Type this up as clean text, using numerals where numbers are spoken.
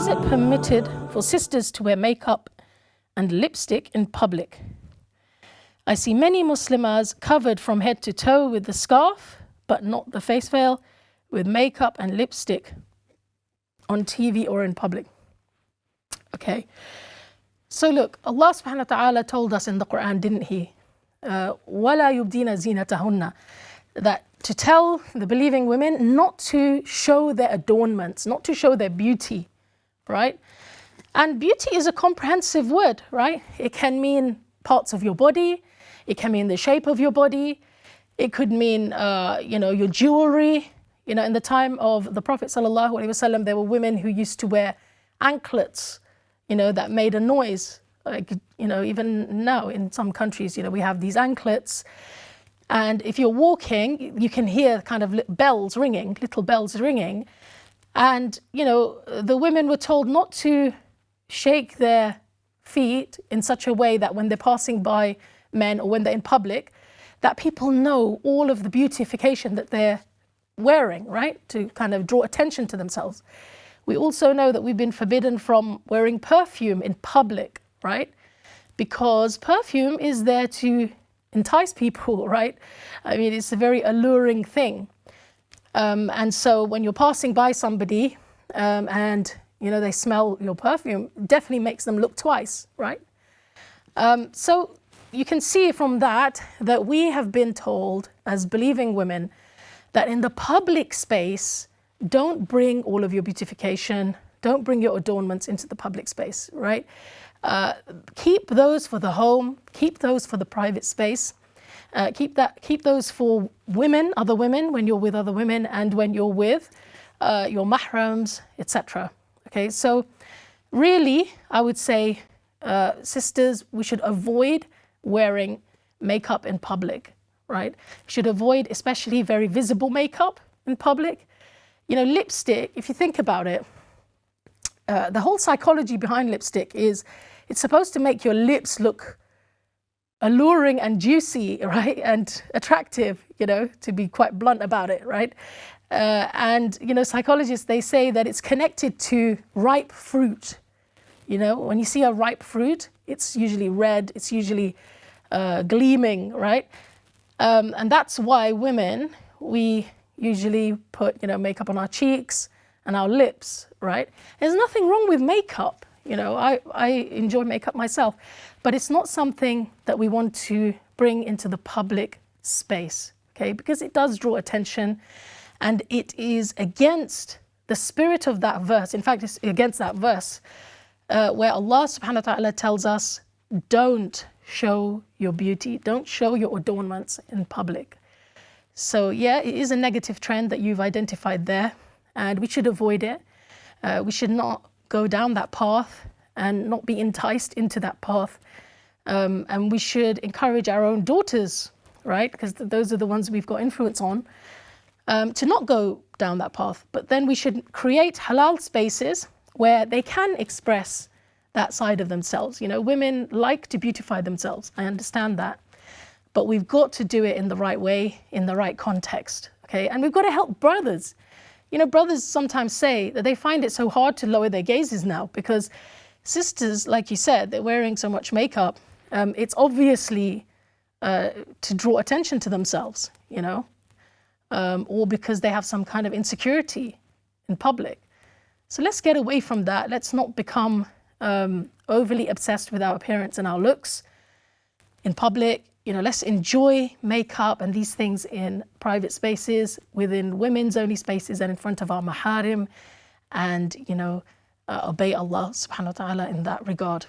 Is it permitted for sisters to wear makeup and lipstick in public? I see many Muslimas covered from head to toe with the scarf, but not the face veil, with makeup and lipstick on TV or in public. Okay, so look, Allah subhanahu wa ta'ala told us in the Quran, didn't he? وَلَا يُبْدِينَ زِينَتَهُنَّ, that to tell the believing women not to show their adornments, not to show their beauty, right? And beauty is a comprehensive word, right? It can mean parts of your body, it can mean the shape of your body, it could mean, your jewelry. You know, in the time of the Prophet ﷺ, there were women who used to wear anklets, that made a noise. Like, even now in some countries, we have these anklets. And if you're walking, you can hear kind of little bells ringing. And, the women were told not to shake their feet in such a way that when they're passing by men or when they're in public, that people know all of the beautification that they're wearing, right? To kind of draw attention to themselves. We also know that we've been forbidden from wearing perfume in public, right? Because perfume is there to entice people, right? I mean, it's a very alluring thing. And so when you're passing by somebody and, they smell your perfume, it definitely makes them look twice, right? So you can see from that we have been told as believing women that in the public space, don't bring all of your beautification, don't bring your adornments into the public space, right? Keep those for the home, keep those for the private space, keep those for women, other women, when you're with other women and when you're with your mahrams, etc. Okay, so really, I would say, sisters, we should avoid wearing makeup in public, right? Should avoid especially very visible makeup in public. Lipstick, if you think about it, the whole psychology behind lipstick is it's supposed to make your lips look alluring and juicy, right? And attractive, to be quite blunt about it, right? And psychologists, they say that it's connected to ripe fruit. When you see a ripe fruit, it's usually red, it's usually gleaming, right? And that's why women, we usually put, makeup on our cheeks and our lips, right? There's nothing wrong with makeup. I enjoy makeup myself, but it's not something that we want to bring into the public space, okay? Because it does draw attention and it is against the spirit of that verse. In fact, it's against that verse where Allah subhanahu wa ta'ala tells us, don't show your beauty, don't show your adornments in public. So yeah, it is a negative trend that you've identified there, and we should avoid it. We should not go down that path and not be enticed into that path. And we should encourage our own daughters, right? Because those are the ones we've got influence on, to not go down that path. But then we should create halal spaces where they can express that side of themselves. Women like to beautify themselves. I understand that. But we've got to do it in the right way, in the right context, okay? And we've got to help brothers. Brothers sometimes say that they find it so hard to lower their gazes now because sisters, like you said, they're wearing so much makeup. It's obviously to draw attention to themselves, or because they have some kind of insecurity in public. So let's get away from that. Let's not become overly obsessed with our appearance and our looks in public. Let's enjoy makeup and these things in private spaces, within women's only spaces and in front of our maharim, and, obey Allah subhanahu wa ta'ala in that regard.